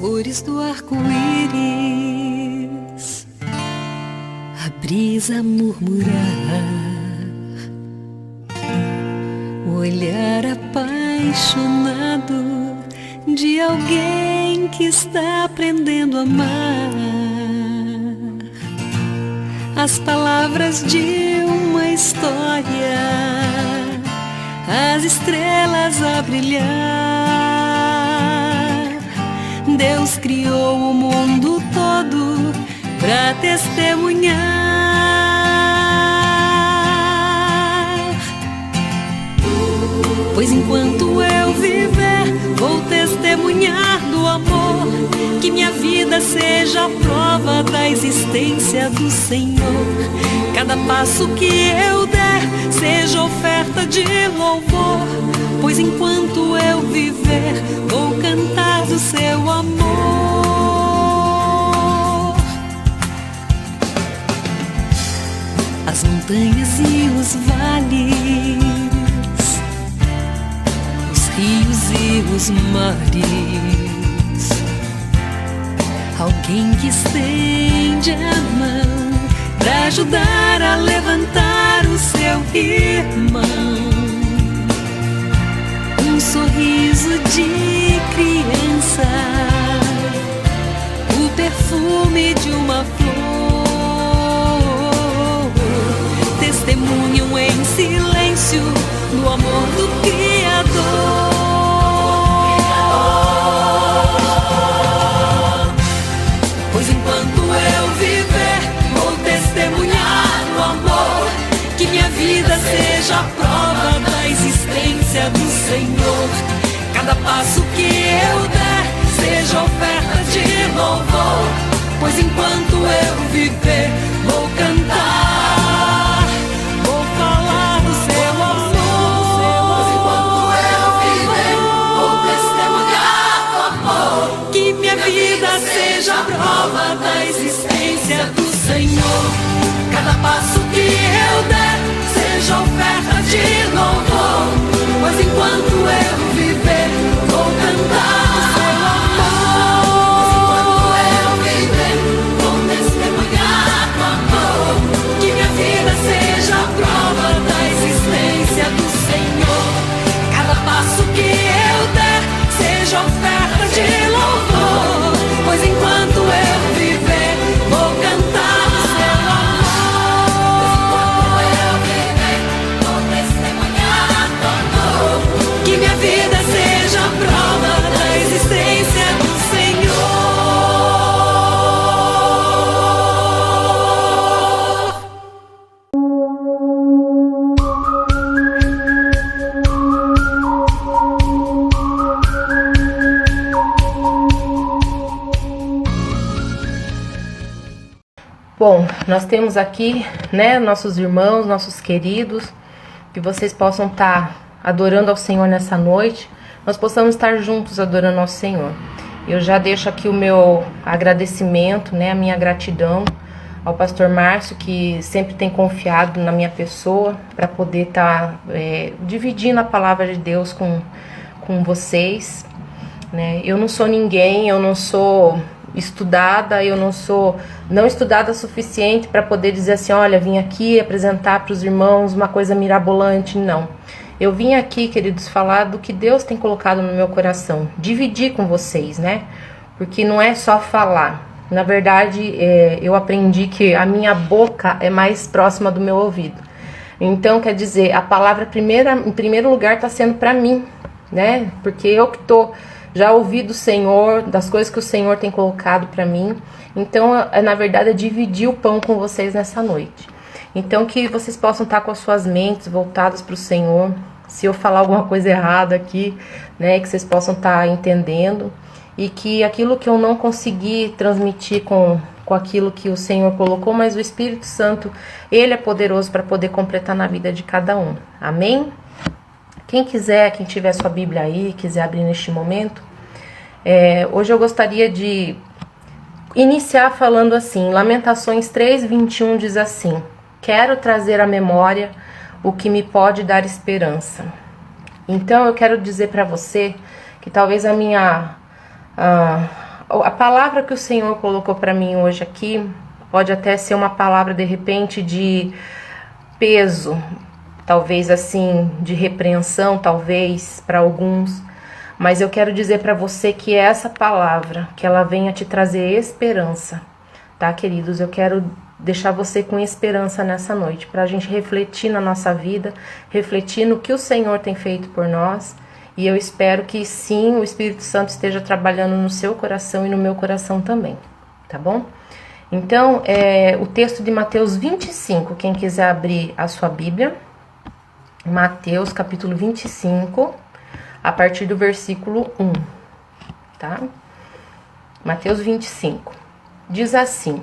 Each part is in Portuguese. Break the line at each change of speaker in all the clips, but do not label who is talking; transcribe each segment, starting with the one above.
cores do arco-íris, a brisa murmurar, o olhar apaixonado de alguém que está aprendendo a amar, as palavras de uma história, as estrelas a brilhar. Deus criou o mundo todo pra testemunhar. Pois enquanto eu viver, vou testemunhar do amor, que minha vida seja a prova da existência do Senhor. Cada passo que eu der seja oferta de louvor, pois enquanto eu viver, vou cantar do seu amor. As montanhas e os vales, os rios e os mares, alguém que estende a mão pra ajudar a levantar o seu irmão. Um sorriso de criança, o perfume de uma flor, testemunham em silêncio do amor do Criador. Pois enquanto eu viver, vou testemunhar o amor, que minha vida seja a prova da existência do Senhor. Cada passo que eu der seja oferta de louvor, pois enquanto eu viver, vou cantar, vou falar do seu amor. Pois enquanto eu viver, vou testemunhar do amor, que minha vida seja a prova da existência do Senhor. Cada passo que eu der seja oferta de louvor, pois enquanto eu viver, vou cantar do seu amor. Pois enquanto eu viver, vou testemunhar do amor, que minha vida seja a prova da existência do Senhor. Cada passo que eu der seja oferta de louvor, pois enquanto eu viver, vou cantar do seu amor. Que minha vida seja a prova da existência do Senhor.
Bom, nós temos aqui, né, nossos irmãos, nossos queridos, que vocês possam estar adorando ao Senhor nessa noite, nós possamos estar juntos adorando ao Senhor. Eu já deixo aqui o meu agradecimento, né, a minha gratidão ao pastor Márcio, que sempre tem confiado na minha pessoa para poder estar dividindo a palavra de Deus com vocês, né? Eu não sou ninguém, eu não sou estudada, eu não sou estudada o suficiente para poder dizer assim, olha, vim aqui apresentar para os irmãos uma coisa mirabolante, não. Eu vim aqui, queridos, falar do que Deus tem colocado no meu coração, dividir com vocês, né? Porque não é só falar. Na verdade, eu aprendi que a minha boca é mais próxima do meu ouvido. Então, quer dizer, a palavra em primeiro lugar está sendo para mim, né? Porque eu que estou já ouvi do Senhor, das coisas que o Senhor tem colocado para mim. Então, na verdade, é dividir o pão com vocês nessa noite. Então, que vocês possam estar com as suas mentes voltadas para o Senhor. Se eu falar alguma coisa errada aqui, né, que vocês possam estar entendendo. E que aquilo que eu não consegui transmitir com aquilo que o Senhor colocou, mas o Espírito Santo, Ele é poderoso para poder completar na vida de cada um. Amém? Quem quiser, quem tiver sua Bíblia aí, quiser abrir neste momento, hoje eu gostaria de iniciar falando assim, Lamentações 3:21 diz assim, quero trazer à memória o que me pode dar esperança. Então eu quero dizer para você que talvez a palavra que o Senhor colocou para mim hoje aqui pode até ser uma palavra de repente de peso, talvez assim, de repreensão, talvez para alguns, mas eu quero dizer para você que essa palavra, que ela venha te trazer esperança, tá, queridos? Eu quero deixar você com esperança nessa noite, para a gente refletir na nossa vida, refletir no que o Senhor tem feito por nós. E eu espero que sim, o Espírito Santo esteja trabalhando no seu coração e no meu coração também, tá bom? Então, o texto de Mateus 25, quem quiser abrir a sua Bíblia, Mateus capítulo 25, a partir do versículo 1, tá? Mateus 25, diz assim: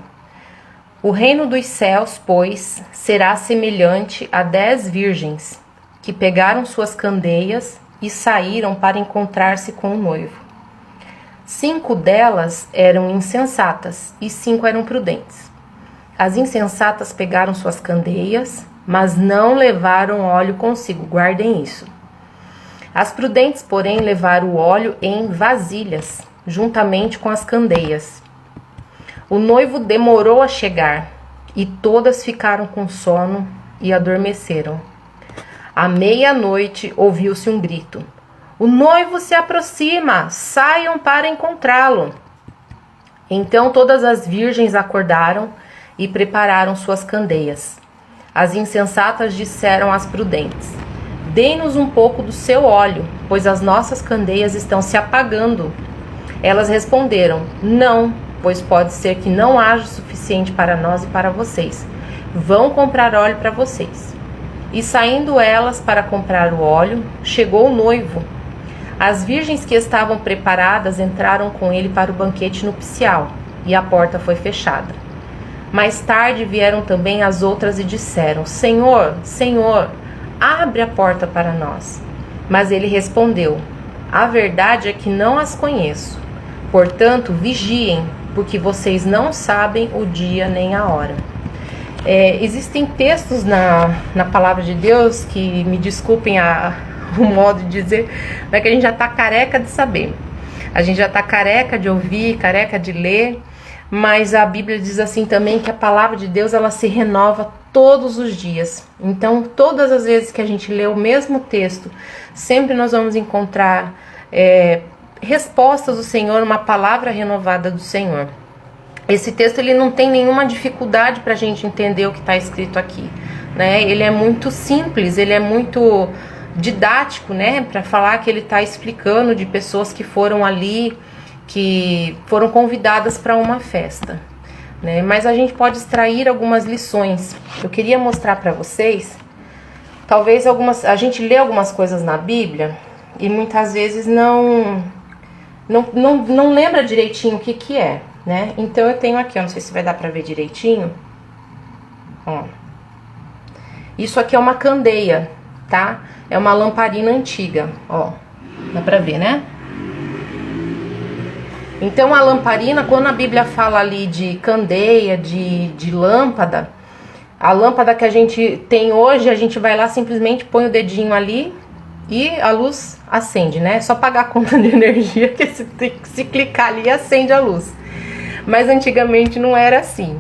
O reino dos céus, pois, será semelhante a 10 virgens, que pegaram suas candeias e saíram para encontrar-se com o noivo. 5 delas eram insensatas e 5 eram prudentes. As insensatas pegaram suas candeias, mas não levaram óleo consigo, guardem isso. As prudentes, porém, levaram o óleo em vasilhas, juntamente com as candeias. O noivo demorou a chegar, e todas ficaram com sono e adormeceram. À meia-noite ouviu-se um grito: O noivo se aproxima, saiam para encontrá-lo. Então todas as virgens acordaram e prepararam suas candeias. As insensatas disseram às prudentes: Dê-nos um pouco do seu óleo, pois as nossas candeias estão se apagando. Elas responderam: Não, pois pode ser que não haja o suficiente para nós e para vocês. Vão comprar óleo para vocês. E saindo elas para comprar o óleo, chegou o noivo. As virgens que estavam preparadas entraram com ele para o banquete nupcial, e a porta foi fechada. Mais tarde vieram também as outras e disseram: Senhor, Senhor, abre a porta para nós. Mas ele respondeu: A verdade é que não as conheço. Portanto, vigiem, porque vocês não sabem o dia nem a hora. Existem textos na palavra de Deus que, me desculpem o modo de dizer, mas que a gente já está careca de saber. A gente já está careca de ouvir, careca de ler, mas a Bíblia diz assim também que a palavra de Deus ela se renova todos os dias. Então, todas as vezes que a gente lê o mesmo texto, sempre nós vamos encontrar respostas do Senhor, uma palavra renovada do Senhor. Esse texto ele não tem nenhuma dificuldade para a gente entender o que está escrito aqui, né? Ele é muito simples, ele é muito didático, né? Para falar que ele está explicando de pessoas que foram ali, que foram convidadas para uma festa, né? Mas a gente pode extrair algumas lições. Eu queria mostrar para vocês, talvez a gente lê algumas coisas na Bíblia e muitas vezes não lembra direitinho o que é, né? Então eu tenho aqui, eu não sei se vai dar pra ver direitinho. Ó. Isso aqui é uma candeia, tá? É uma lamparina antiga, ó. Dá pra ver, né? Então a lamparina, quando a Bíblia fala ali de candeia, de lâmpada, a lâmpada que a gente tem hoje, a gente vai lá, simplesmente põe o dedinho ali e a luz acende, né? É só pagar a conta de energia que se clicar ali acende a luz. Mas antigamente não era assim.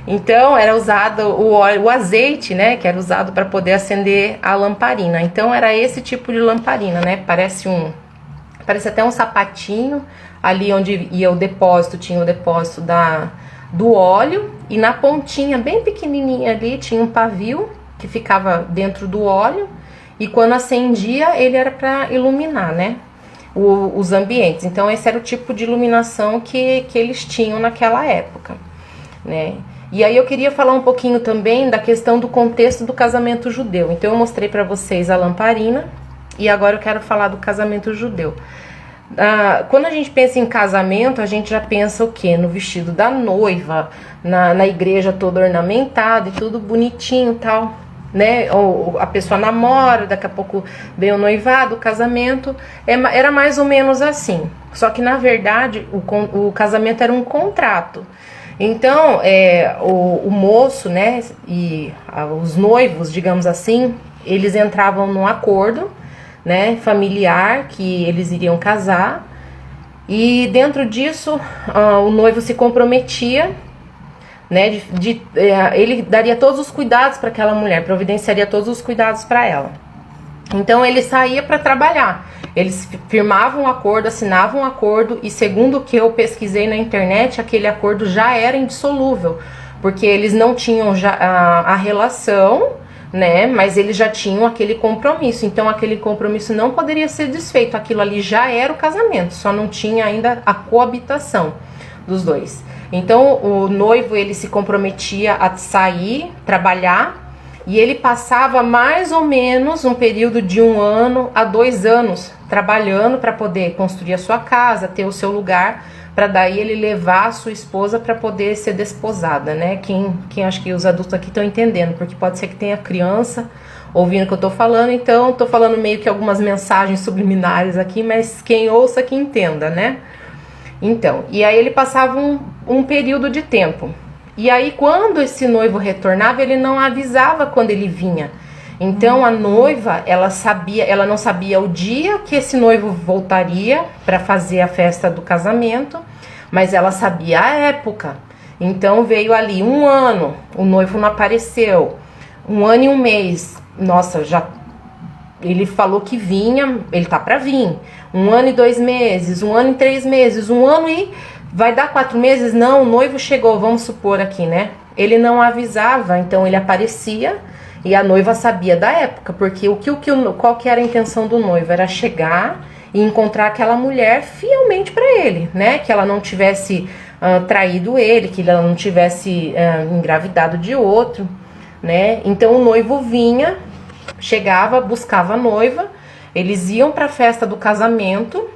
Então era usado o azeite, né, que era usado para poder acender a lamparina. Então era esse tipo de lamparina, né? Parece até um sapatinho. Ali onde ia o depósito, tinha o depósito do óleo, e na pontinha bem pequenininha ali tinha um pavio que ficava dentro do óleo, e quando acendia ele era para iluminar, né, os ambientes. Então esse era o tipo de iluminação que eles tinham naquela época, né. E aí eu queria falar um pouquinho também da questão do contexto do casamento judeu. Então eu mostrei para vocês a lamparina e agora eu quero falar do casamento judeu. Quando a gente pensa em casamento, a gente já pensa o quê? No vestido da noiva, na igreja toda ornamentada e tudo bonitinho e tal, né? Ou a pessoa namora, daqui a pouco vem o noivado, o casamento, era mais ou menos assim. Só que na verdade o casamento era um contrato. Então o moço, né, e os noivos, digamos assim, eles entravam num acordo, né, familiar, que eles iriam casar, E dentro disso, o noivo se comprometia, né, ele daria todos os cuidados para aquela mulher, providenciaria todos os cuidados para ela. Então ele saía para trabalhar, eles firmavam um acordo, assinavam um acordo, e segundo o que eu pesquisei na internet, aquele acordo já era indissolúvel, porque eles não tinham já a relação, né, mas eles já tinham aquele compromisso, então aquele compromisso não poderia ser desfeito, aquilo ali já era o casamento, só não tinha ainda a coabitação dos dois. Então o noivo, ele se comprometia a sair, trabalhar, e ele passava mais ou menos um período de 1 ano a 2 anos trabalhando para poder construir a sua casa, ter o seu lugar, para daí ele levar a sua esposa para poder ser desposada, né? Quem acho que os adultos aqui estão entendendo, porque pode ser que tenha criança ouvindo o que eu tô falando, então tô falando meio que algumas mensagens subliminares aqui, mas quem ouça que entenda, né? Então, e aí ele passava um período de tempo. E aí quando esse noivo retornava, ele não avisava quando ele vinha. Então a noiva, ela não sabia o dia que esse noivo voltaria para fazer a festa do casamento, mas ela sabia a época. Então veio ali 1 ano, o noivo não apareceu. 1 ano e 1 mês, nossa, ele falou que vinha, ele tá para vir. 1 ano e 2 meses, 1 ano e 3 meses, 1 ano e vai dar 4 meses? Não, o noivo chegou, vamos supor aqui, né? Ele não avisava, então ele aparecia e a noiva sabia da época, porque qual que era a intenção do noivo? Era chegar e encontrar aquela mulher fielmente para ele, né? Que ela não tivesse traído ele, que ela não tivesse engravidado de outro, né? Então o noivo vinha, chegava, buscava a noiva, eles iam para a festa do casamento.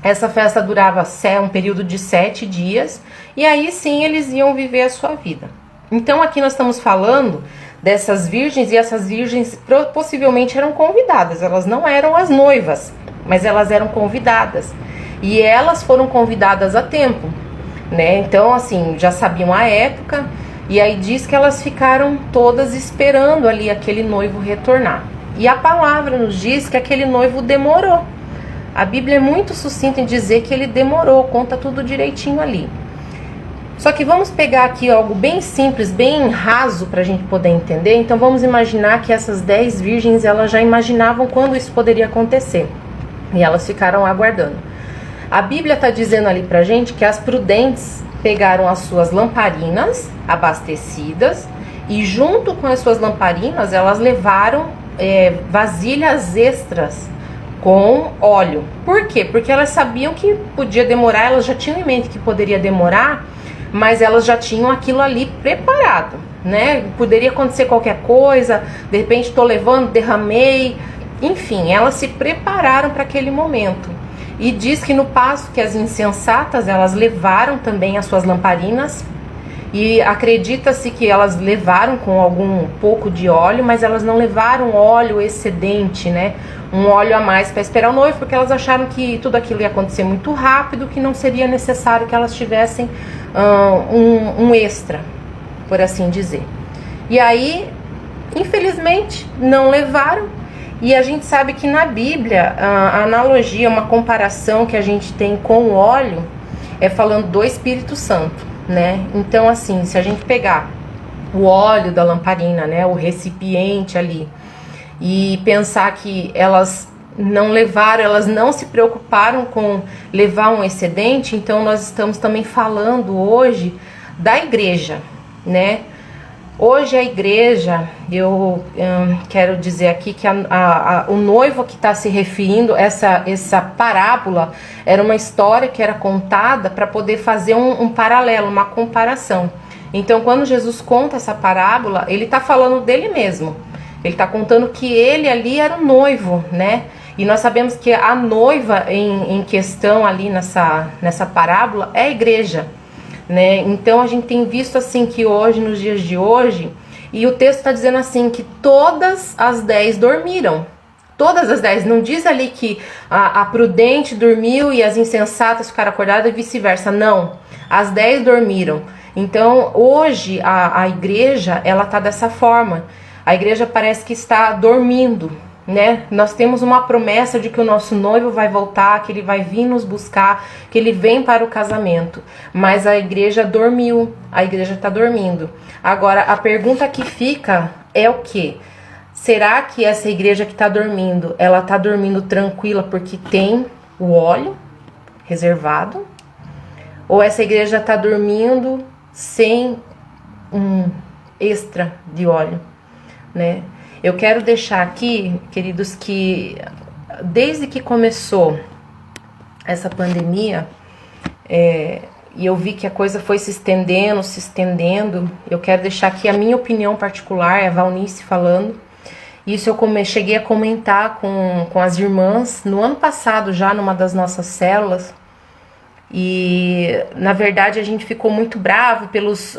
Essa festa durava um período de 7 dias, e aí sim eles iam viver a sua vida. Então aqui nós estamos falando dessas virgens, e essas virgens possivelmente eram convidadas, elas não eram as noivas, mas elas eram convidadas, e elas foram convidadas a tempo, né? Então assim, já sabiam a época, e aí diz que elas ficaram todas esperando ali aquele noivo retornar. E a palavra nos diz que aquele noivo demorou. A Bíblia é muito sucinta em dizer que ele demorou, conta tudo direitinho ali. Só que vamos pegar aqui algo bem simples, bem raso para a gente poder entender. Então vamos imaginar que essas 10 virgens, elas já imaginavam quando isso poderia acontecer. E elas ficaram aguardando. A Bíblia está dizendo ali para a gente que as prudentes pegaram as suas lamparinas abastecidas, e junto com as suas lamparinas elas levaram vasilhas extras com óleo. Por quê? Porque elas sabiam que podia demorar, elas já tinham em mente que poderia demorar, mas elas já tinham aquilo ali preparado, né? Poderia acontecer qualquer coisa, de repente estou levando, derramei, enfim, elas se prepararam para aquele momento. E diz que no passo que as insensatas, elas levaram também as suas lamparinas, e acredita-se que elas levaram com algum pouco de óleo, mas elas não levaram óleo excedente, né? Um óleo a mais para esperar o noivo, porque elas acharam que tudo aquilo ia acontecer muito rápido, que não seria necessário que elas tivessem um extra, por assim dizer. E aí, infelizmente, não levaram. E a gente sabe que na Bíblia, a analogia, uma comparação que a gente tem com o óleo, é falando do Espírito Santo, né? Então assim, se a gente pegar o óleo da lamparina, né, o recipiente ali, e pensar que elas não levaram, elas não se preocuparam com levar um excedente, então nós estamos também falando hoje da igreja, né? Hoje a igreja, eu quero dizer aqui que o noivo que está se referindo, essa parábola, era uma história que era contada para poder fazer um paralelo, uma comparação. Então quando Jesus conta essa parábola, ele está falando dele mesmo. Ele está contando que ele ali era o noivo, né? E nós sabemos que a noiva em questão ali nessa parábola é a igreja, né? Então a gente tem visto assim que hoje, nos dias de hoje, e o texto está dizendo assim que todas as 10 dormiram. Todas as 10, não diz ali que a prudente dormiu e as insensatas ficaram acordadas e vice-versa, não. As 10 dormiram. Então hoje a igreja, ela está dessa forma. A igreja parece que está dormindo, né? Nós temos uma promessa de que o nosso noivo vai voltar, que ele vai vir nos buscar, que ele vem para o casamento. Mas a igreja dormiu, a igreja está dormindo. Agora, a pergunta que fica é o quê? Será que essa igreja que está dormindo, ela está dormindo tranquila porque tem o óleo reservado? Ou essa igreja está dormindo sem um extra de óleo, né? Eu quero deixar aqui, queridos, que desde que começou essa pandemia, e eu vi que a coisa foi se estendendo, eu quero deixar aqui a minha opinião particular, a Valnice falando. Isso eu cheguei a comentar com as irmãs no ano passado, já numa das nossas células. E, na verdade, a gente ficou muito bravo pelos...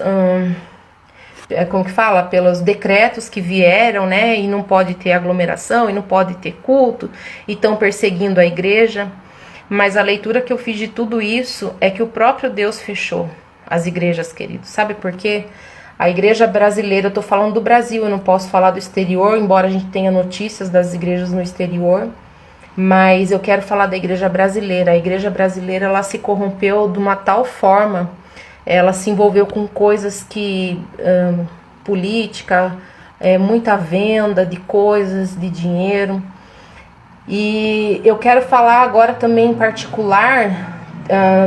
como que fala? Pelos decretos que vieram, né? E não pode ter aglomeração, e não pode ter culto, e estão perseguindo a igreja. Mas a leitura que eu fiz de tudo isso é que o próprio Deus fechou as igrejas, queridos. Sabe por quê? A igreja brasileira, eu tô falando do Brasil, eu não posso falar do exterior, embora a gente tenha notícias das igrejas no exterior. Mas eu quero falar da igreja brasileira. A igreja brasileira, ela se corrompeu de uma tal forma, ela se envolveu com coisas que, política, muita venda de coisas, de dinheiro. E eu quero falar agora também em particular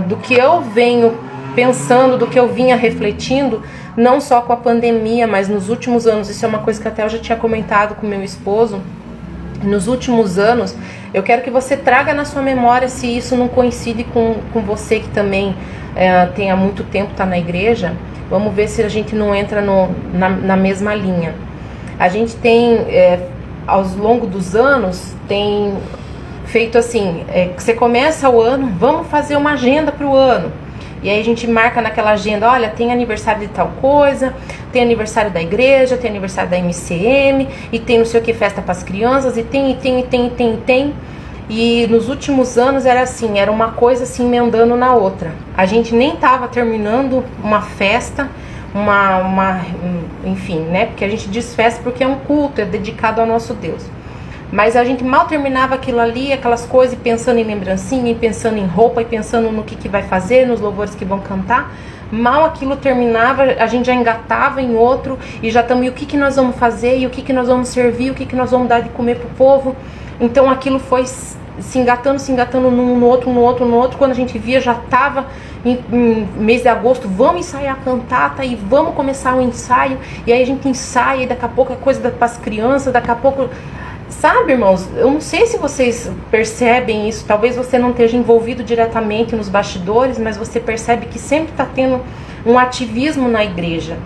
do que eu venho pensando, do que eu vinha refletindo, não só com a pandemia, mas nos últimos anos. Isso é uma coisa que até eu já tinha comentado com meu esposo. Nos últimos anos, eu quero que você traga na sua memória se isso não coincide com você que também tem há muito tempo, está na igreja. Vamos ver se a gente não entra na mesma linha. A gente tem, ao longo dos anos, tem feito assim, você começa o ano, vamos fazer uma agenda para o ano. E aí a gente marca naquela agenda, olha, tem aniversário de tal coisa, tem aniversário da igreja, tem aniversário da MCM, e tem não sei o que, festa para as crianças, e tem. E nos últimos anos era assim, era uma coisa assim emendando na outra. A gente nem estava terminando uma festa, enfim, né? Porque a gente diz festa porque é um culto, é dedicado ao nosso Deus. Mas a gente mal terminava aquilo ali, aquelas coisas, pensando em lembrancinha, e pensando em roupa, e pensando no que vai fazer, nos louvores que vão cantar. Mal aquilo terminava, a gente já engatava em outro, e já estamos, e o que nós vamos fazer, e o que nós vamos servir, o que nós vamos dar de comer pro povo. Então aquilo foi se engatando no outro, quando a gente via já estava em mês de agosto, vamos ensaiar a cantata e vamos começar o ensaio, e aí a gente ensaia, e daqui a pouco é coisa para as crianças, daqui a pouco... Sabe, irmãos, eu não sei se vocês percebem isso, talvez você não esteja envolvido diretamente nos bastidores, mas você percebe que sempre está tendo um ativismo na igreja.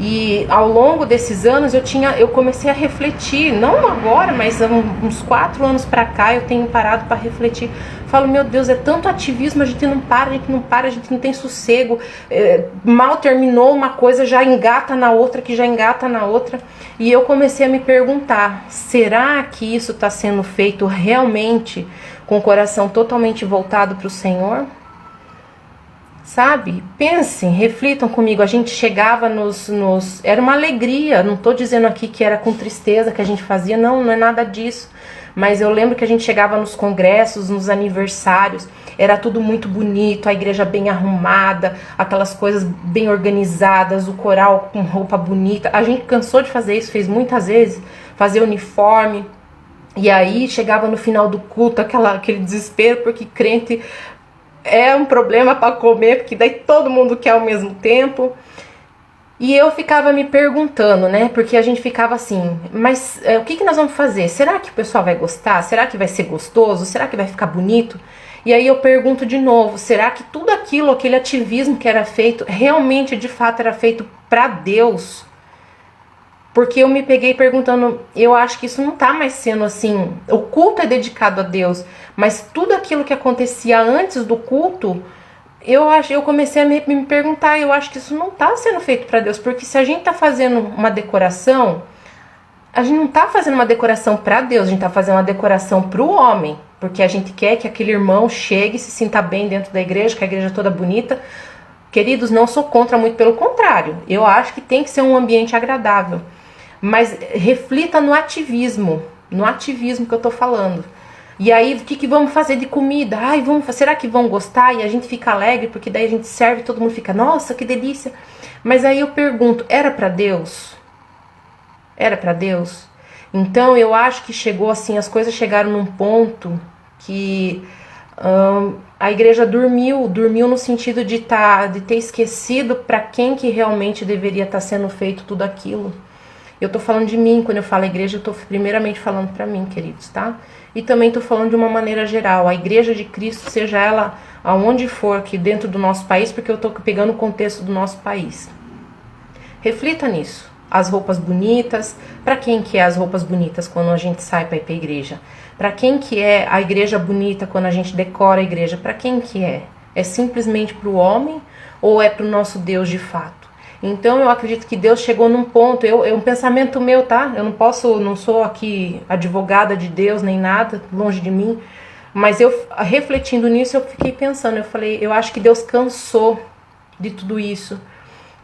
E ao longo desses anos eu comecei a refletir, não agora, mas uns 4 anos para cá eu tenho parado para refletir. Falo, meu Deus, é tanto ativismo, a gente não para, a gente não tem sossego. Mal terminou uma coisa, já engata na outra, que já engata na outra. E eu comecei a me perguntar, será que isso está sendo feito realmente com o coração totalmente voltado para o Senhor? Sabe? Pensem, reflitam comigo. A gente chegava era uma alegria. Não estou dizendo aqui que era com tristeza que a gente fazia. Não é nada disso. Mas eu lembro que a gente chegava nos congressos, nos aniversários. Era tudo muito bonito. A igreja bem arrumada. Aquelas coisas bem organizadas. O coral com roupa bonita. A gente cansou de fazer isso. Fez muitas vezes. Fazer uniforme. E aí chegava no final do culto aquele desespero. Porque crente... é um problema para comer, porque daí todo mundo quer ao mesmo tempo. E eu ficava me perguntando, né? Porque a gente ficava assim, mas o que nós vamos fazer? Será que o pessoal vai gostar? Será que vai ser gostoso? Será que vai ficar bonito? E aí eu pergunto de novo, será que tudo aquilo, aquele ativismo que era feito, realmente de fato era feito para Deus? Porque eu me peguei perguntando, eu acho que isso não tá mais sendo assim, o culto é dedicado a Deus, mas tudo aquilo que acontecia antes do culto, eu comecei a me perguntar, eu acho que isso não tá sendo feito para Deus, porque se a gente tá fazendo uma decoração, a gente não tá fazendo uma decoração para Deus, a gente tá fazendo uma decoração pro homem, porque a gente quer que aquele irmão chegue e se sinta bem dentro da igreja, que a igreja é toda bonita. Queridos, não sou contra, muito pelo contrário, eu acho que tem que ser um ambiente agradável. Mas reflita no ativismo, no ativismo que eu tô falando. E aí, o que vamos fazer de comida? Ai, será que vão gostar? E a gente fica alegre, porque daí a gente serve e todo mundo fica, nossa, que delícia. Mas aí eu pergunto, era pra Deus? Era pra Deus? Então eu acho que chegou assim, as coisas chegaram num ponto que a igreja dormiu no sentido de ter esquecido para quem que realmente deveria estar sendo feito tudo aquilo. Eu tô falando de mim, quando eu falo igreja, eu tô primeiramente falando para mim, queridos, tá? E também tô falando de uma maneira geral, a igreja de Cristo, seja ela aonde for aqui dentro do nosso país, porque eu tô pegando o contexto do nosso país. Reflita nisso. As roupas bonitas, para quem que é as roupas bonitas quando a gente sai para ir para a igreja? Para quem que é a igreja bonita quando a gente decora a igreja? Para quem que é? É simplesmente para o homem ou é para o nosso Deus de fato? Então eu acredito que Deus chegou num ponto, é um pensamento meu, tá? Eu não sou aqui advogada de Deus nem nada, longe de mim, mas eu refletindo nisso eu fiquei pensando, eu acho que Deus cansou de tudo isso,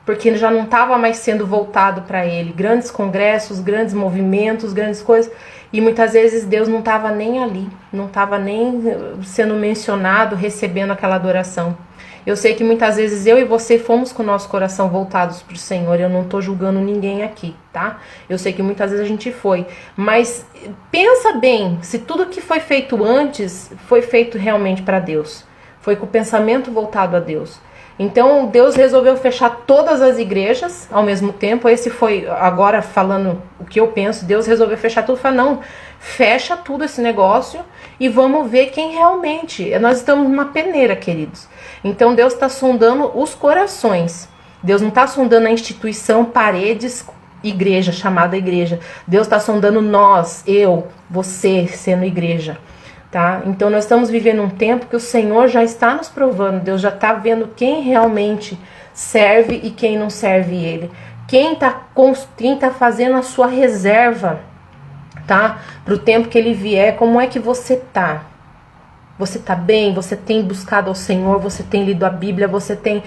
porque já não estava mais sendo voltado para ele, grandes congressos, grandes movimentos, grandes coisas, e muitas vezes Deus não estava nem ali, não estava nem sendo mencionado, recebendo aquela adoração. Eu sei que muitas vezes eu e você fomos com o nosso coração voltados para o Senhor, eu não estou julgando ninguém aqui, tá? Eu sei que muitas vezes a gente foi, mas pensa bem, se tudo que foi feito antes foi feito realmente para Deus, foi com o pensamento voltado a Deus. Então Deus resolveu fechar todas as igrejas ao mesmo tempo. Esse foi, agora falando o que eu penso, Deus resolveu fechar tudo. Falou, não, fecha tudo esse negócio e vamos ver quem realmente. Nós estamos numa peneira, queridos. Então Deus está sondando os corações. Deus não está sondando a instituição Paredes Igreja, chamada igreja. Deus está sondando nós, eu, você sendo igreja. Tá? Então nós estamos vivendo um tempo que o Senhor já está nos provando, Deus já está vendo quem realmente serve e quem não serve Ele, quem tá fazendo a sua reserva, tá? Para o tempo que Ele vier. Como é que você tá? Você tá bem? Você tem buscado ao Senhor? Você tem lido a Bíblia? Você tem...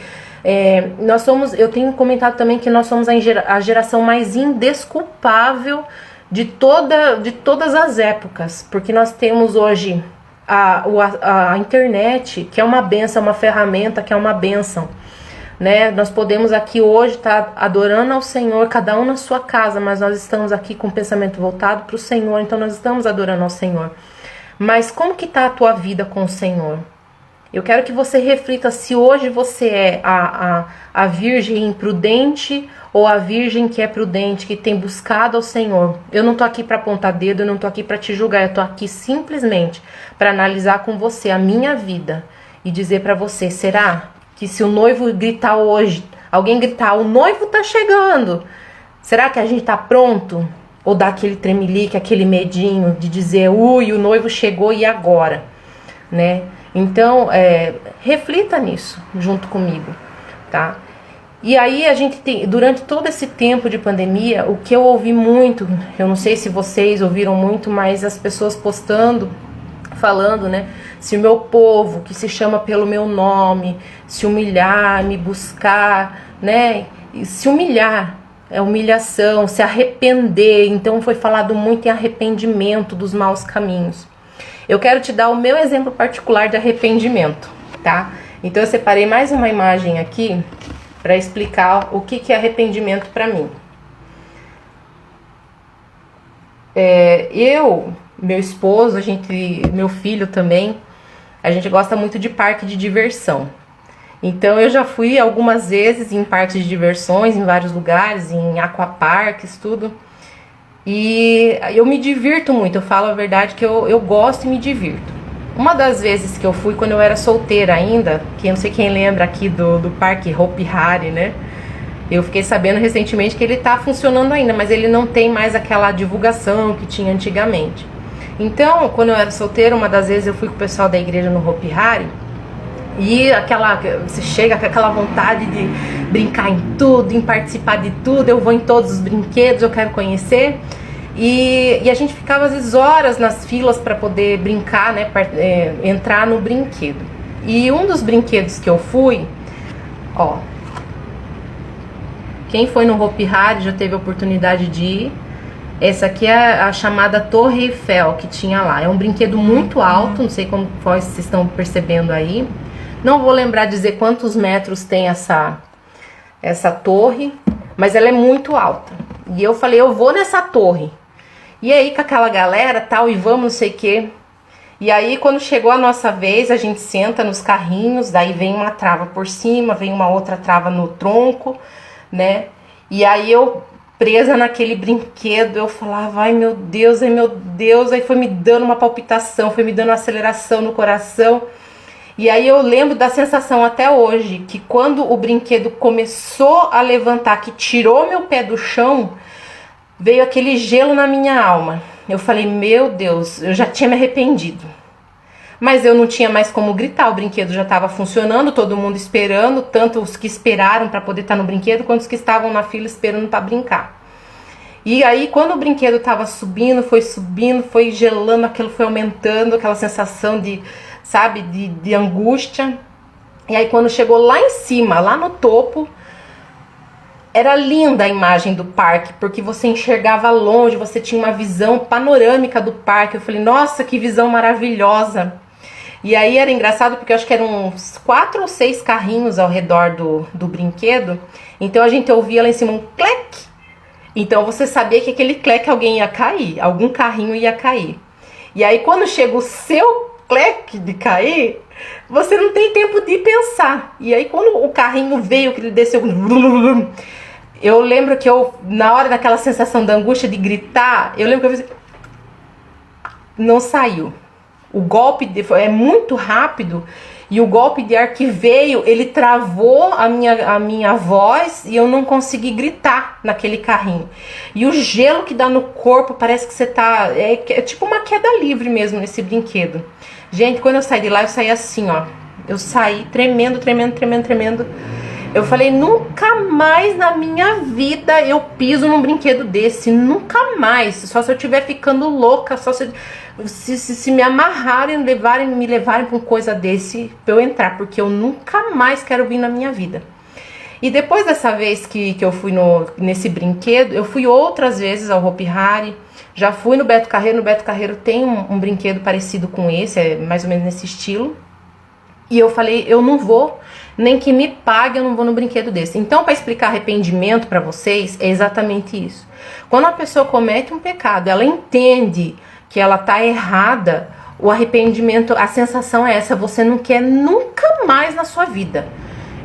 eu tenho comentado também que nós somos a geração mais indesculpável de todas as épocas, porque nós temos hoje a internet, que é uma bênção, uma ferramenta que é uma bênção, né? Nós podemos aqui hoje estar adorando ao Senhor, cada um na sua casa, mas nós estamos aqui com o pensamento voltado para o Senhor, então nós estamos adorando ao Senhor. Mas como que está a tua vida com o Senhor? Eu quero que você reflita se hoje você é a virgem imprudente ou a virgem que é prudente, que tem buscado ao Senhor. Eu não tô aqui para apontar dedo, eu não tô aqui para te julgar, eu tô aqui simplesmente para analisar com você a minha vida e dizer para você, será que se o noivo gritar hoje, alguém gritar, o noivo tá chegando, será que a gente tá pronto? Ou dá aquele tremelique, aquele medinho de dizer, ui, o noivo chegou e agora, né? Então, reflita nisso junto comigo, tá? E aí a gente tem, durante todo esse tempo de pandemia, o que eu ouvi muito, eu não sei se vocês ouviram muito, mas as pessoas postando, falando, né? Se o meu povo, que se chama pelo meu nome, se humilhar, me buscar, né? E se humilhar, é humilhação, se arrepender. Então foi falado muito em arrependimento dos maus caminhos. Eu quero te dar o meu exemplo particular de arrependimento, tá? Então eu separei mais uma imagem aqui para explicar o que é arrependimento para mim. Meu esposo, meu filho também, a gente gosta muito de parque de diversão. Então eu já fui algumas vezes em parques de diversões, em vários lugares, em aquaparques, tudo. E eu me divirto muito, eu falo a verdade que eu gosto e me divirto. Uma das vezes que eu fui, quando eu era solteira ainda, que eu não sei quem lembra aqui do parque Hopi Hari, né? Eu fiquei sabendo recentemente que ele tá funcionando ainda, mas ele não tem mais aquela divulgação que tinha antigamente. Então, quando eu era solteira, uma das vezes eu fui com o pessoal da igreja no Hopi Hari, e você chega com aquela vontade de brincar em tudo, em participar de tudo, eu vou em todos os brinquedos, eu quero conhecer. E a gente ficava às vezes horas nas filas para poder brincar, né, entrar no brinquedo. E um dos brinquedos que eu fui, ó, quem foi no Hopi Hari já teve a oportunidade de ir, Essa aqui é a chamada Torre Eiffel que tinha lá. É um brinquedo muito alto, não sei como vocês estão percebendo aí. Não vou lembrar dizer quantos metros tem essa torre, mas ela é muito alta. E eu falei, eu vou nessa torre. E aí com aquela galera tal, e vamos não sei o que. E aí quando chegou a nossa vez, a gente senta nos carrinhos, daí vem uma trava por cima, vem uma outra trava no tronco, né? E aí eu presa naquele brinquedo, eu falava, ai meu Deus, aí foi me dando uma palpitação, foi me dando uma aceleração no coração. E aí eu lembro da sensação até hoje, que quando o brinquedo começou a levantar, que tirou meu pé do chão, veio aquele gelo na minha alma. Eu falei, meu Deus, eu já tinha me arrependido. Mas eu não tinha mais como gritar, o brinquedo já estava funcionando, todo mundo esperando, tanto os que esperaram para poder estar no brinquedo, quanto os que estavam na fila esperando para brincar. E aí quando o brinquedo estava subindo, foi gelando, aquilo foi aumentando, aquela sensação de, sabe, de angústia. E aí quando chegou lá em cima, lá no topo, era linda a imagem do parque, porque você enxergava longe, você tinha uma visão panorâmica do parque. Eu falei, nossa, que visão maravilhosa. E aí era engraçado porque eu acho que eram uns 4 ou 6 carrinhos ao redor do brinquedo. Então a gente ouvia lá em cima um clec. Então você sabia que aquele clec alguém ia cair, algum carrinho ia cair. E aí quando chega o seu clec de cair, você não tem tempo de pensar. E aí quando o carrinho veio, que ele desceu, eu lembro que eu, na hora daquela sensação da angústia de gritar, eu lembro que eu fiz, não saiu. O golpe é muito rápido e o golpe de ar que veio, ele travou a minha voz e eu não consegui gritar naquele carrinho. E o gelo que dá no corpo, parece que você tá... É tipo uma queda livre mesmo nesse brinquedo. Gente, quando eu saí de lá, eu saí assim, ó. Eu saí tremendo. Eu falei, nunca mais na minha vida eu piso num brinquedo desse. Nunca mais. Só se eu estiver ficando louca, só se me amarrarem, me levarem pra uma coisa desse pra eu entrar. Porque eu nunca mais quero vir na minha vida. E depois dessa vez que eu fui nesse brinquedo, eu fui outras vezes ao Hopi Hari. Já fui no Beto Carreiro. No Beto Carreiro tem um brinquedo parecido com esse, é mais ou menos nesse estilo. E eu falei, eu não vou, nem que me pague, eu não vou no brinquedo desse. Então, para explicar arrependimento para vocês, é exatamente isso. Quando a pessoa comete um pecado, ela entende que ela tá errada, o arrependimento, a sensação é essa, você não quer nunca mais na sua vida.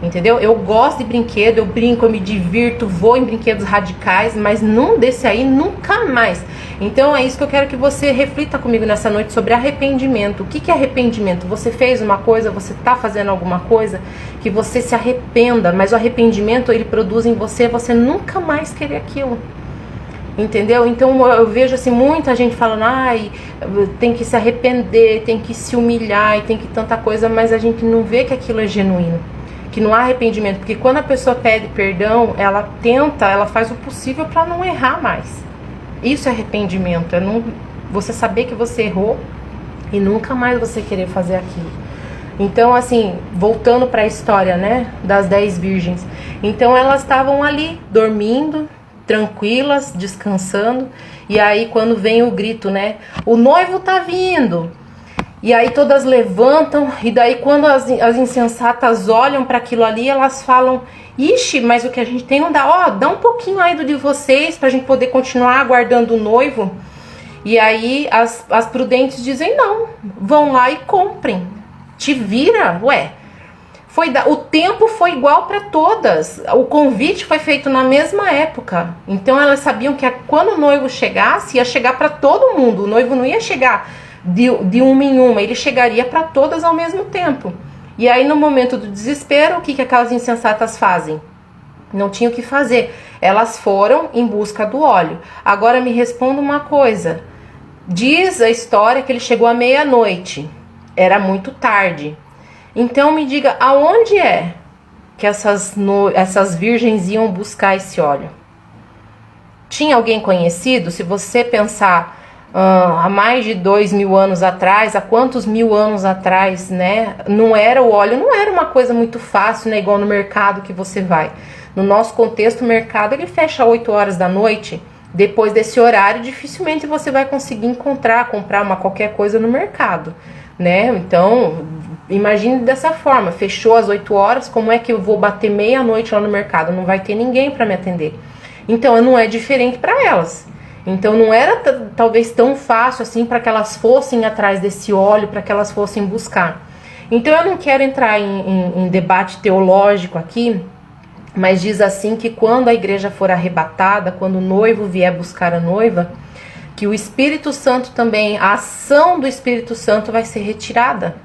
Entendeu? Eu gosto de brinquedo, eu brinco, eu me divirto, vou em brinquedos radicais, mas num desse aí nunca mais. Então é isso que eu quero que você reflita comigo nessa noite sobre arrependimento. O que é arrependimento? Você fez uma coisa, você tá fazendo alguma coisa que você se arrependa, mas o arrependimento ele produz em você nunca mais querer aquilo. Entendeu? Então eu vejo assim muita gente falando, ai, tem que se arrepender, tem que se humilhar e tem que tanta coisa, mas a gente não vê que aquilo é genuíno. Que não há arrependimento, porque quando a pessoa pede perdão, ela faz o possível para não errar mais. Isso é arrependimento, você saber que você errou e nunca mais você querer fazer aquilo. Então, assim, voltando para a história, né, das 10 virgens. Então, elas estavam ali, dormindo, tranquilas, descansando, e aí quando vem o grito, né, o noivo tá vindo. E aí todas levantam, e daí quando as insensatas olham para aquilo ali, elas falam, ixi, mas o que a gente tem não dá, ó, dá um pouquinho aí do de vocês pra gente poder continuar aguardando o noivo. E aí as prudentes dizem, não, vão lá e comprem, te vira, ué. O tempo foi igual para todas, o convite foi feito na mesma época, então elas sabiam que quando o noivo chegasse, ia chegar para todo mundo, o noivo não ia chegar de uma em uma, ele chegaria para todas ao mesmo tempo. E aí no momento do desespero, o que aquelas insensatas fazem? Não tinham o que fazer, elas foram em busca do óleo. Agora me responda uma coisa, diz a história que ele chegou à meia-noite, era muito tarde. Então me diga, aonde é que essas virgens iam buscar esse óleo? Tinha alguém conhecido? Se você pensar há mais de 2.000 anos atrás, há quantos mil anos atrás, né? Não era o óleo, não era uma coisa muito fácil, né? Igual no mercado que você vai. No nosso contexto, o mercado ele fecha 8 horas da noite. depois desse horário, dificilmente você vai conseguir comprar qualquer coisa no mercado, né? Então, imagine dessa forma, fechou às 8 horas, como é que eu vou bater meia-noite lá no mercado? Não vai ter ninguém para me atender. Então, não é diferente para elas. Então, não era talvez tão fácil assim para que elas fossem atrás desse óleo, para que elas fossem buscar. Então, eu não quero entrar em debate teológico aqui, mas diz assim que quando a igreja for arrebatada, quando o noivo vier buscar a noiva, que o Espírito Santo também, a ação do Espírito Santo vai ser retirada.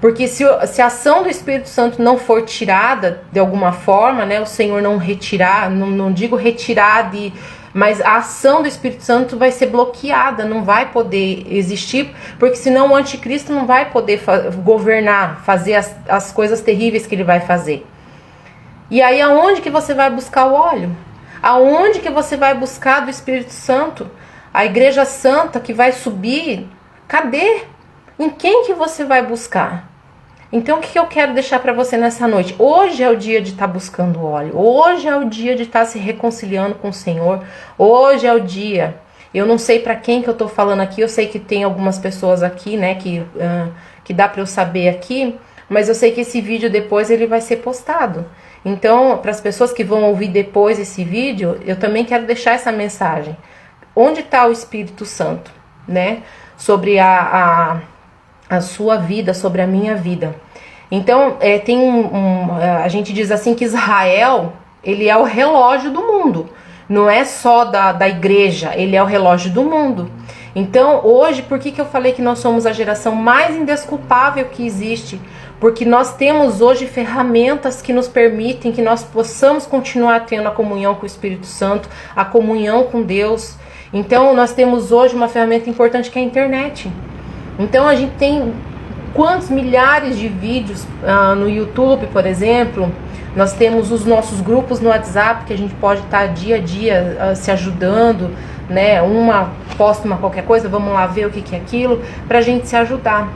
Porque se a ação do Espírito Santo não for tirada de alguma forma, né, o Senhor não retirar, não digo retirar mas a ação do Espírito Santo vai ser bloqueada, não vai poder existir, porque senão o anticristo não vai poder governar, fazer as coisas terríveis que ele vai fazer. E aí aonde que você vai buscar o óleo? Aonde que você vai buscar do Espírito Santo? A igreja santa que vai subir, cadê? Em quem que você vai buscar? Então o que eu quero deixar para você nessa noite? Hoje é o dia de estar buscando óleo. Hoje é o dia de estar se reconciliando com o Senhor. Hoje é o dia. Eu não sei para quem que eu tô falando aqui. Eu sei que tem algumas pessoas aqui, né, que dá para eu saber aqui. Mas eu sei que esse vídeo depois ele vai ser postado. Então, para as pessoas que vão ouvir depois esse vídeo, eu também quero deixar essa mensagem. Onde está o Espírito Santo, né? Sobre a sua vida, sobre a minha vida. Então, tem a gente diz assim que Israel, ele é o relógio do mundo. Não é só da igreja, ele é o relógio do mundo. Então, hoje, por que eu falei que nós somos a geração mais indesculpável que existe? Porque nós temos hoje ferramentas que nos permitem que nós possamos continuar tendo a comunhão com o Espírito Santo, a comunhão com Deus. Então, nós temos hoje uma ferramenta importante que é a internet. Então, a gente tem quantos milhares de vídeos no YouTube, por exemplo. Nós temos os nossos grupos no WhatsApp, que a gente pode estar dia a dia se ajudando, né? Uma posta qualquer coisa, vamos lá ver o que é aquilo, para a gente se ajudar.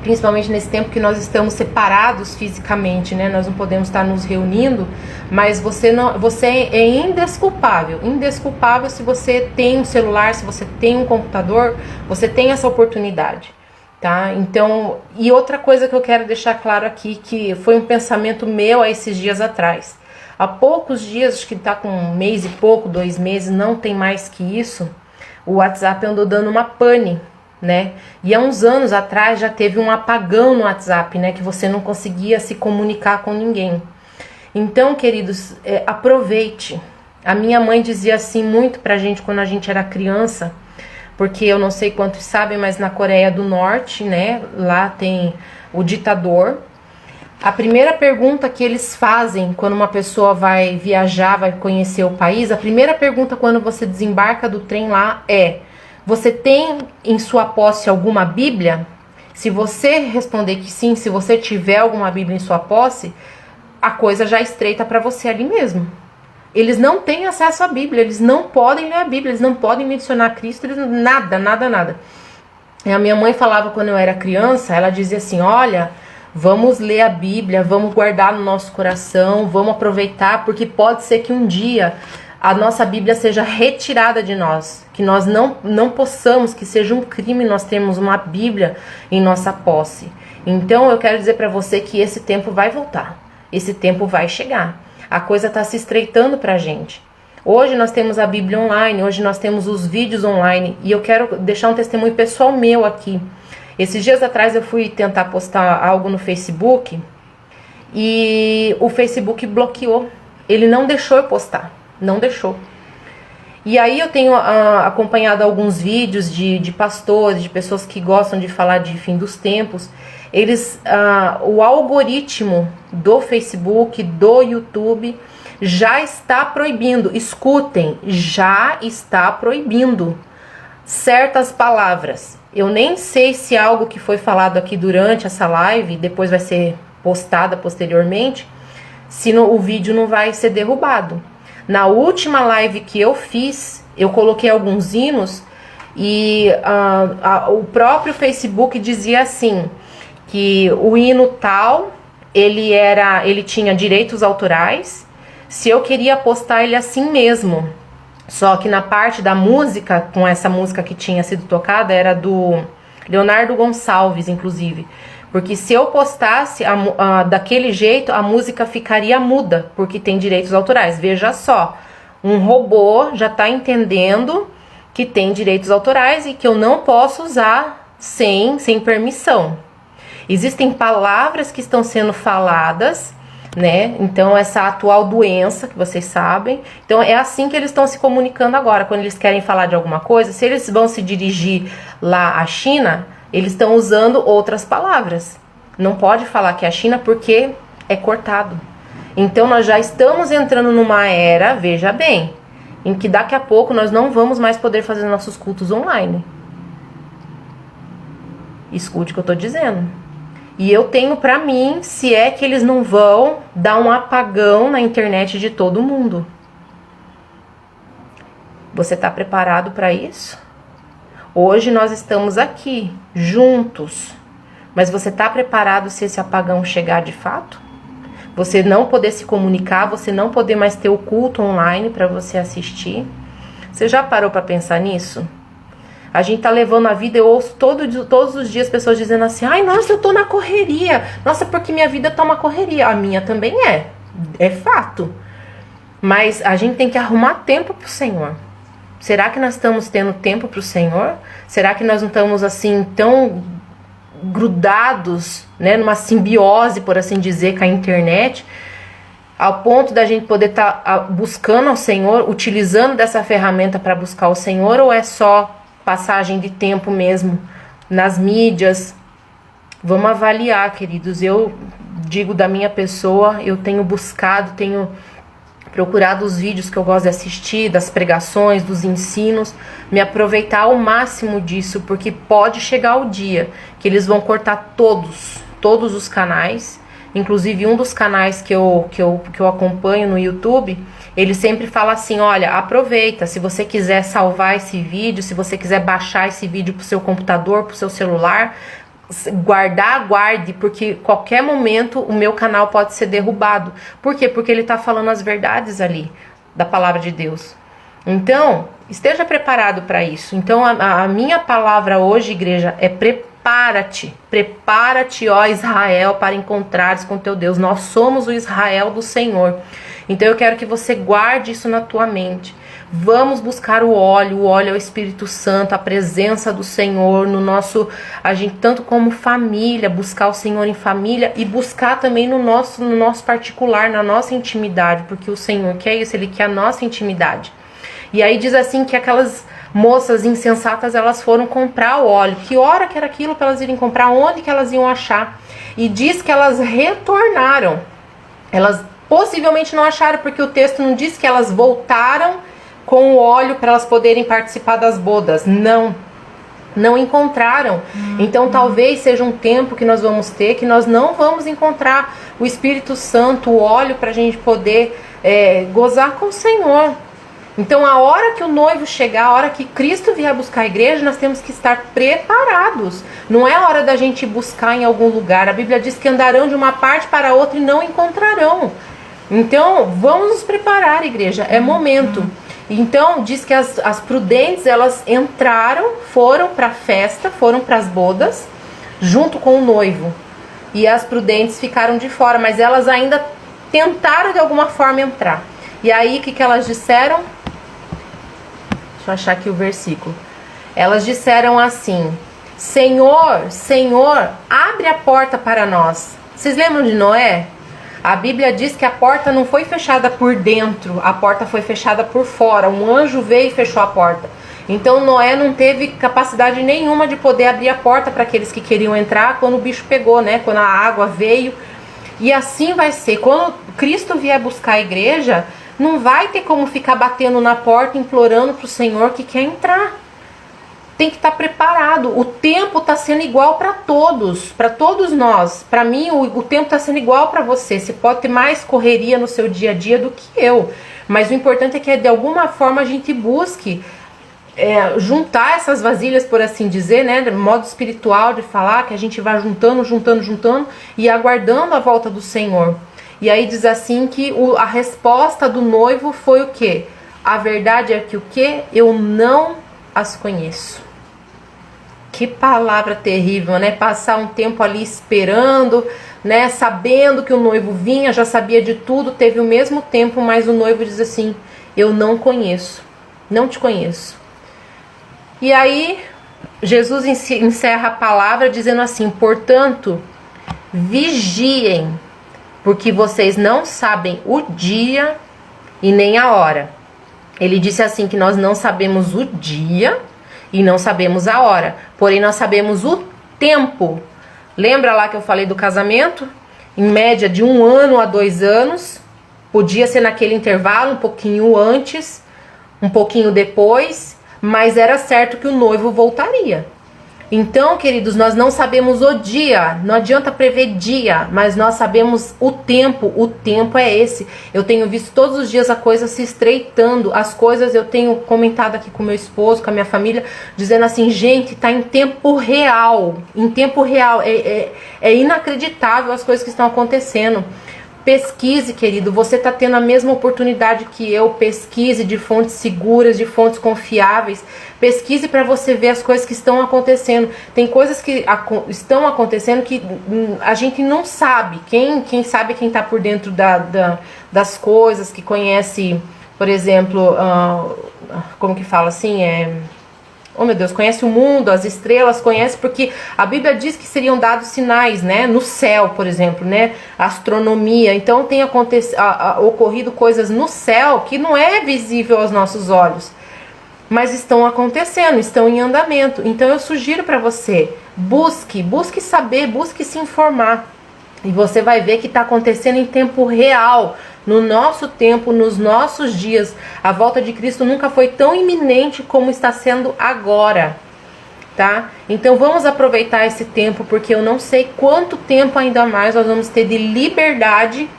Principalmente nesse tempo que nós estamos separados fisicamente, né? Nós não podemos estar nos reunindo, mas você é indesculpável. Indesculpável se você tem um celular, se você tem um computador, você tem essa oportunidade, tá? Então, e outra coisa que eu quero deixar claro aqui, que foi um pensamento meu há esses dias atrás. Há poucos dias, acho que tá com 1 mês e pouco, 2 meses, não tem mais que isso, o WhatsApp andou dando uma pane, né? E há uns anos atrás já teve um apagão no WhatsApp, né? Que você não conseguia se comunicar com ninguém. Então, queridos, aproveite. A minha mãe dizia assim muito pra gente quando a gente era criança, porque eu não sei quantos sabem, mas na Coreia do Norte, né? Lá tem o ditador. A primeira pergunta que eles fazem quando uma pessoa vai viajar, vai conhecer o país, a primeira pergunta quando você desembarca do trem lá é: você tem em sua posse alguma Bíblia? Se você responder que sim, se você tiver alguma Bíblia em sua posse, a coisa já estreita para você ali mesmo. Eles não têm acesso à Bíblia, eles não podem ler a Bíblia, eles não podem mencionar Cristo, eles, nada. E a minha mãe falava quando eu era criança, ela dizia assim: olha, vamos ler a Bíblia, vamos guardar no nosso coração, vamos aproveitar, porque pode ser que um dia a nossa Bíblia seja retirada de nós, que nós não possamos, que seja um crime nós termos uma Bíblia em nossa posse. Então eu quero dizer para você que esse tempo vai voltar, esse tempo vai chegar, a coisa está se estreitando pra gente. Hoje nós temos a Bíblia online, hoje nós temos os vídeos online, e eu quero deixar um testemunho pessoal meu aqui. Esses dias atrás eu fui tentar postar algo no Facebook, e o Facebook bloqueou, ele não deixou eu postar. Não deixou. E aí eu tenho acompanhado alguns vídeos de pastores, de pessoas que gostam de falar de fim dos tempos. O algoritmo do Facebook, do YouTube, já está proibindo. Escutem, já está proibindo certas palavras. Eu nem sei se algo que foi falado aqui durante essa live, depois vai ser postada posteriormente, se o vídeo não vai ser derrubado. Na última live que eu fiz, eu coloquei alguns hinos e o próprio Facebook dizia assim, que o hino tal, ele tinha direitos autorais, se eu queria postar ele assim mesmo, Só que na parte da música, com essa música que tinha sido tocada, era do Leonardo Gonçalves, inclusive. Porque se eu postasse daquele jeito, a música ficaria muda, porque tem direitos autorais. Veja só, um robô já está entendendo que tem direitos autorais e que eu não posso usar sem permissão. Existem palavras que estão sendo faladas, né? Então, essa atual doença, que vocês sabem. Então, é assim que eles estão se comunicando agora. Quando eles querem falar de alguma coisa, se eles vão se dirigir lá à China, eles estão usando outras palavras. Não pode falar que é a China porque é cortado. Então, nós já estamos entrando numa era, veja bem, em que daqui a pouco nós não vamos mais poder fazer nossos cultos online. Escute o que eu estou dizendo. E eu tenho pra mim, se é que eles não vão dar um apagão na internet de todo mundo. Você está preparado para isso? Hoje nós estamos aqui, juntos. Mas você está preparado se esse apagão chegar de fato? Você não poder se comunicar, você não poder mais ter o culto online para você assistir? Você já parou para pensar nisso? A gente tá levando a vida, eu ouço todos os dias pessoas dizendo assim, ai, nossa, eu tô na correria. Nossa, porque minha vida tá uma correria. A minha também é fato. Mas a gente tem que arrumar tempo pro Senhor. Será que nós estamos tendo tempo pro Senhor? Será que nós não estamos assim tão grudados, né, numa simbiose, por assim dizer, com a internet, ao ponto da gente poder estar buscando ao Senhor, utilizando dessa ferramenta para buscar o Senhor, ou é só passagem de tempo mesmo nas mídias? Vamos avaliar, queridos. Eu digo da minha pessoa, eu tenho buscado, tenho procurado os vídeos que eu gosto de assistir, das pregações, dos ensinos, me aproveitar ao máximo disso, porque pode chegar o dia que eles vão cortar todos os canais. Inclusive um dos canais que eu acompanho no YouTube, ele sempre fala assim, olha, aproveita, se você quiser salvar esse vídeo, se você quiser baixar esse vídeo pro seu computador, pro seu celular, guarde, porque qualquer momento o meu canal pode ser derrubado. Por quê? Porque ele tá falando as verdades ali, da palavra de Deus. Então, esteja preparado para isso. Então, a minha palavra hoje, igreja, é prepara-te, ó Israel, para encontrares com teu Deus. Nós somos o Israel do Senhor. Então eu quero que você guarde isso na tua mente. Vamos buscar o óleo é o Espírito Santo, a presença do Senhor no nosso, a gente tanto como família, buscar o Senhor em família e buscar também no nosso particular, na nossa intimidade, porque o Senhor quer isso, Ele quer a nossa intimidade. E aí diz assim que aquelas moças insensatas, elas foram comprar o óleo. Que hora que era aquilo para elas irem comprar? Onde que elas iam achar? E diz que elas retornaram. Elas possivelmente não acharam, porque o texto não diz que elas voltaram com o óleo para elas poderem participar das bodas. Não encontraram. Então talvez seja um tempo que nós vamos ter, que nós não vamos encontrar o Espírito Santo, o óleo, para a gente poder gozar com o Senhor. Então a hora que o noivo chegar, a hora que Cristo vier buscar a igreja, nós temos que estar preparados. Não é hora da gente buscar em algum lugar. A Bíblia diz que andarão de uma parte para outra e não encontrarão. Então vamos nos preparar, igreja, é momento. Então diz que as prudentes, elas entraram, foram para a festa, foram para as bodas, junto com o noivo. E as prudentes ficaram de fora, mas elas ainda tentaram de alguma forma entrar. E aí o que elas disseram? Deixa eu achar aqui o versículo. Elas disseram assim: Senhor, Senhor, abre a porta para nós. Vocês lembram de Noé? A Bíblia diz que a porta não foi fechada por dentro, a porta foi fechada por fora. Um anjo veio e fechou a porta. Então Noé não teve capacidade nenhuma de poder abrir a porta para aqueles que queriam entrar quando o bicho pegou, né? Quando a água veio. E assim vai ser. Quando Cristo vier buscar a igreja, não vai ter como ficar batendo na porta, implorando para o Senhor que quer entrar. Tem que estar preparado. O tempo está sendo igual para todos nós. Para mim, o tempo está sendo igual para você. Você pode ter mais correria no seu dia a dia do que eu. Mas o importante é que de alguma forma a gente busque juntar essas vasilhas, por assim dizer, né? De modo espiritual de falar, que a gente vai juntando e aguardando a volta do Senhor. E aí diz assim que a resposta do noivo foi o quê? A verdade é que o quê? Eu não as conheço. Que palavra terrível, né? Passar um tempo ali esperando, né? Sabendo que o noivo vinha, já sabia de tudo, teve o mesmo tempo, mas o noivo diz assim: eu não conheço, não te conheço. E aí, Jesus encerra a palavra dizendo assim: portanto, vigiem, porque vocês não sabem o dia e nem a hora. Ele disse assim que nós não sabemos o dia e não sabemos a hora, porém nós sabemos o tempo. Lembra lá que eu falei do casamento? Em média de 1 ano a 2 anos, podia ser naquele intervalo, um pouquinho antes, um pouquinho depois, mas era certo que o noivo voltaria. Então, queridos, nós não sabemos o dia, não adianta prever dia, mas nós sabemos o tempo é esse. Eu tenho visto todos os dias a coisa se estreitando, as coisas, eu tenho comentado aqui com meu esposo, com a minha família, dizendo assim: gente, tá em tempo real, é inacreditável as coisas que estão acontecendo. Pesquise, querido, você está tendo a mesma oportunidade que eu. Pesquise de fontes seguras, de fontes confiáveis. Pesquise para você ver as coisas que estão acontecendo. Tem coisas que estão acontecendo que a gente não sabe. Quem sabe é quem está por dentro das coisas, que conhece, por exemplo, como que fala assim, oh meu Deus, conhece o mundo, as estrelas, conhece, porque a Bíblia diz que seriam dados sinais, né, no céu, por exemplo, né, astronomia. Então tem ocorrido coisas no céu que não é visível aos nossos olhos, mas estão acontecendo, estão em andamento. Então eu sugiro para você, busque saber, busque se informar, e você vai ver que está acontecendo em tempo real, no nosso tempo, nos nossos dias. A volta de Cristo nunca foi tão iminente como está sendo agora, tá? Então vamos aproveitar esse tempo, porque eu não sei quanto tempo ainda mais nós vamos ter de liberdade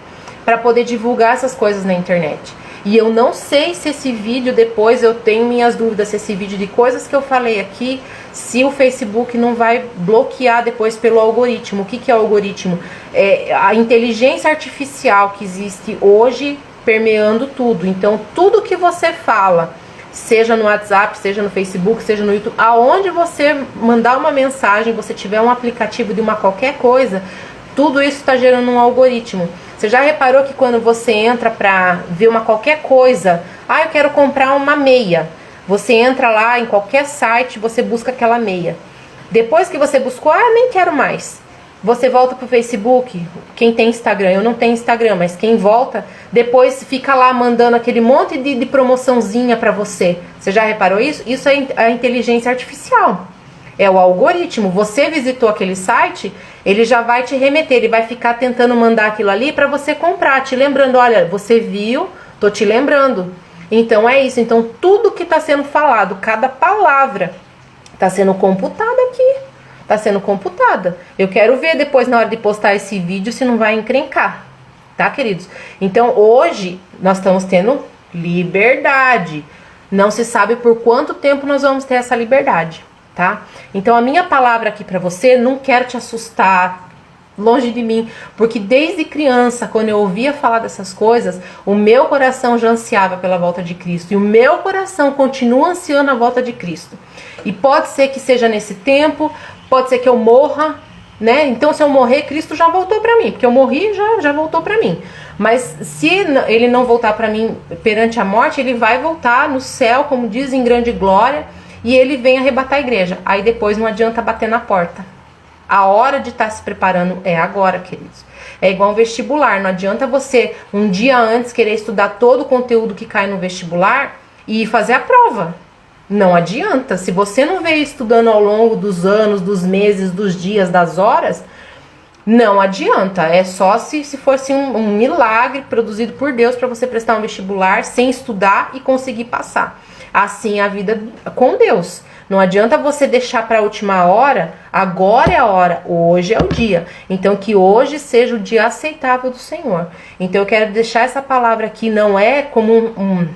para poder divulgar essas coisas na internet. E eu não sei se esse vídeo, depois eu tenho minhas dúvidas, se esse vídeo de coisas que eu falei aqui, se o Facebook não vai bloquear depois pelo algoritmo. O que é o algoritmo? É a inteligência artificial que existe hoje permeando tudo. Então tudo que você fala, seja no WhatsApp, seja no Facebook, seja no YouTube, aonde você mandar uma mensagem, você tiver um aplicativo de uma qualquer coisa, tudo isso está gerando um algoritmo. Você já reparou que quando você entra para ver qualquer coisa, eu quero comprar uma meia, você entra lá em qualquer site, você busca aquela meia. Depois que você buscou, nem quero mais. Você volta pro Facebook, quem tem Instagram, eu não tenho Instagram, mas quem volta, depois fica lá mandando aquele monte de promoçãozinha para você. Você já reparou isso? Isso é a inteligência artificial. É o algoritmo. Você visitou aquele site, ele já vai te remeter, ele vai ficar tentando mandar aquilo ali para você comprar, te lembrando: olha, você viu, tô te lembrando. Então é isso. Então tudo que está sendo falado, cada palavra, está sendo computada aqui. Está sendo computada. Eu quero ver depois, na hora de postar esse vídeo, se não vai encrencar. Tá, queridos? Então hoje nós estamos tendo liberdade. Não se sabe por quanto tempo nós vamos ter essa liberdade. Tá? Então a minha palavra aqui para você, não quero te assustar, longe de mim, porque desde criança, quando eu ouvia falar dessas coisas, o meu coração já ansiava pela volta de Cristo, e o meu coração continua ansiando a volta de Cristo. E pode ser que seja nesse tempo, pode ser que eu morra, né? Então se eu morrer, Cristo já voltou para mim, porque eu morri, já voltou para mim. Mas se ele não voltar para mim perante a morte, ele vai voltar no céu, como diz, em grande glória, e ele vem arrebatar a igreja. Aí depois não adianta bater na porta. A hora de estar se preparando é agora, queridos. É igual um vestibular. Não adianta você, um dia antes, querer estudar todo o conteúdo que cai no vestibular e fazer a prova. Não adianta. Se você não veio estudando ao longo dos anos, dos meses, dos dias, das horas, não adianta. É só se fosse um milagre produzido por Deus para você prestar um vestibular sem estudar e conseguir passar. Assim é a vida com Deus. Não adianta você deixar para a última hora. Agora é a hora, hoje é o dia. Então que hoje seja o dia aceitável do Senhor. Então eu quero deixar essa palavra aqui, não é como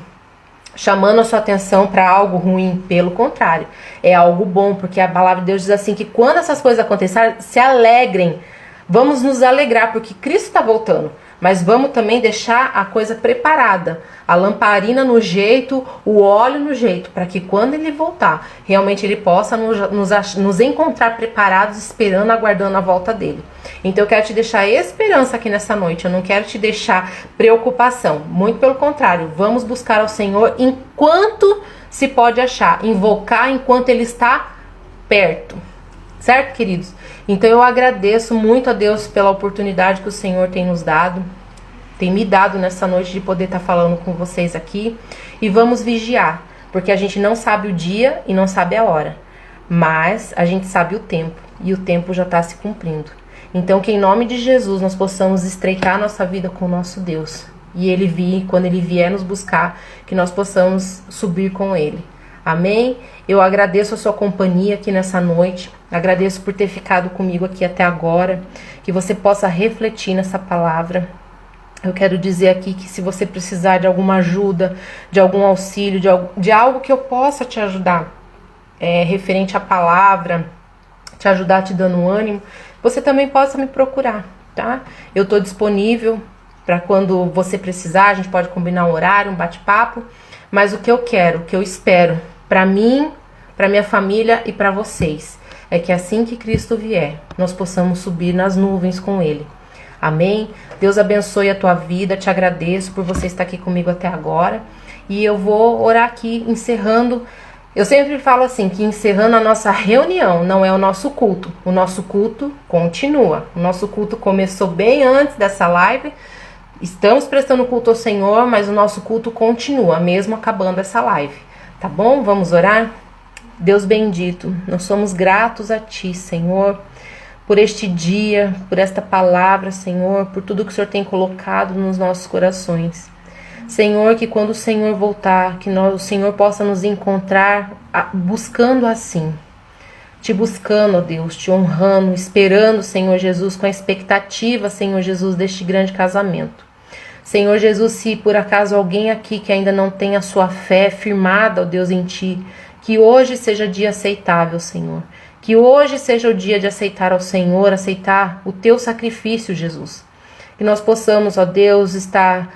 chamando a sua atenção para algo ruim, pelo contrário, é algo bom, porque a palavra de Deus diz assim, que quando essas coisas acontecerem, se alegrem. Vamos nos alegrar, porque Cristo está voltando. Mas vamos também deixar a coisa preparada, a lamparina no jeito, o óleo no jeito, para que quando ele voltar, realmente ele possa nos encontrar preparados, esperando, aguardando a volta dele. Então eu quero te deixar esperança aqui nessa noite, eu não quero te deixar preocupação, muito pelo contrário, vamos buscar ao Senhor enquanto se pode achar, invocar enquanto ele está perto. Certo, queridos? Então eu agradeço muito a Deus pela oportunidade que o Senhor tem nos dado, tem me dado nessa noite de poder estar falando com vocês aqui. E vamos vigiar, porque a gente não sabe o dia e não sabe a hora, mas a gente sabe o tempo, e o tempo já está se cumprindo. Então que em nome de Jesus nós possamos estreitar nossa vida com o nosso Deus, e quando Ele vier nos buscar, que nós possamos subir com Ele. Amém? Eu agradeço a sua companhia aqui nessa noite. Agradeço por ter ficado comigo aqui até agora. Que você possa refletir nessa palavra. Eu quero dizer aqui que se você precisar de alguma ajuda, de algum auxílio, de algo que eu possa te ajudar, referente à palavra, te ajudar te dando ânimo, você também possa me procurar, tá? Eu estou disponível para quando você precisar, a gente pode combinar um horário, um bate-papo. Mas o que eu quero, o que eu espero, para mim, para minha família e para vocês, é que assim que Cristo vier, nós possamos subir nas nuvens com Ele. Amém? Deus abençoe a tua vida, te agradeço por você estar aqui comigo até agora. E eu vou orar aqui, encerrando. Eu sempre falo assim, que encerrando a nossa reunião, não é o nosso culto. O nosso culto continua. O nosso culto começou bem antes dessa live. Estamos prestando culto ao Senhor, mas o nosso culto continua, mesmo acabando essa live. Tá bom? Vamos orar? Deus bendito, nós somos gratos a Ti, Senhor, por este dia, por esta palavra, Senhor, por tudo que o Senhor tem colocado nos nossos corações. Senhor, que quando o Senhor voltar, que o Senhor possa nos encontrar buscando assim, Te buscando, ó Deus, Te honrando, esperando, Senhor Jesus, com a expectativa, Senhor Jesus, deste grande casamento. Senhor Jesus, se por acaso alguém aqui que ainda não tem a sua fé firmada, ó Deus, em Ti, que hoje seja dia aceitável, Senhor. Que hoje seja o dia de aceitar ao Senhor, aceitar o Teu sacrifício, Jesus. Que nós possamos, ó Deus, estar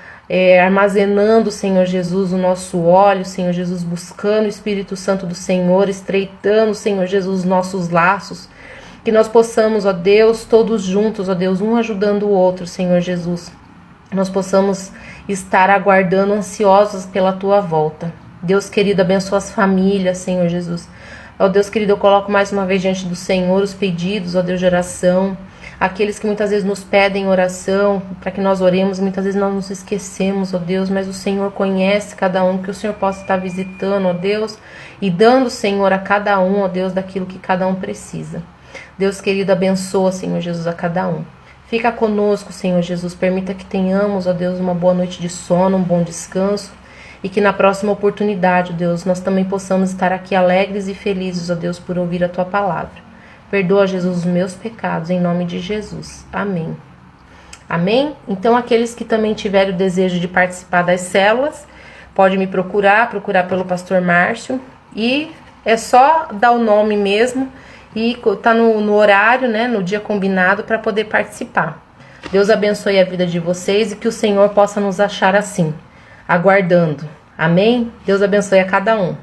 armazenando, Senhor Jesus, o nosso óleo, Senhor Jesus, buscando o Espírito Santo do Senhor, estreitando, Senhor Jesus, os nossos laços. Que nós possamos, ó Deus, todos juntos, ó Deus, um ajudando o outro, Senhor Jesus. Nós possamos estar aguardando, ansiosos pela Tua volta. Deus querido, abençoa as famílias, Senhor Jesus. Ó Deus querido, eu coloco mais uma vez diante do Senhor os pedidos, ó Deus, de oração. Aqueles que muitas vezes nos pedem oração, para que nós oremos, muitas vezes nós nos esquecemos, ó Deus, mas o Senhor conhece cada um, que o Senhor possa estar visitando, ó Deus, e dando, Senhor, a cada um, ó Deus, daquilo que cada um precisa. Deus querido, abençoa, Senhor Jesus, a cada um. Fica conosco, Senhor Jesus, permita que tenhamos, ó Deus, uma boa noite de sono, um bom descanso, e que na próxima oportunidade, ó Deus, nós também possamos estar aqui alegres e felizes, ó Deus, por ouvir a Tua palavra. Perdoa, Jesus, os meus pecados, em nome de Jesus. Amém. Amém? Então, aqueles que também tiverem o desejo de participar das células, pode me procurar pelo pastor Márcio, e é só dar o nome mesmo, e tá no horário, né, no dia combinado, para poder participar. Deus abençoe a vida de vocês e que o Senhor possa nos achar assim, aguardando. Amém? Deus abençoe a cada um.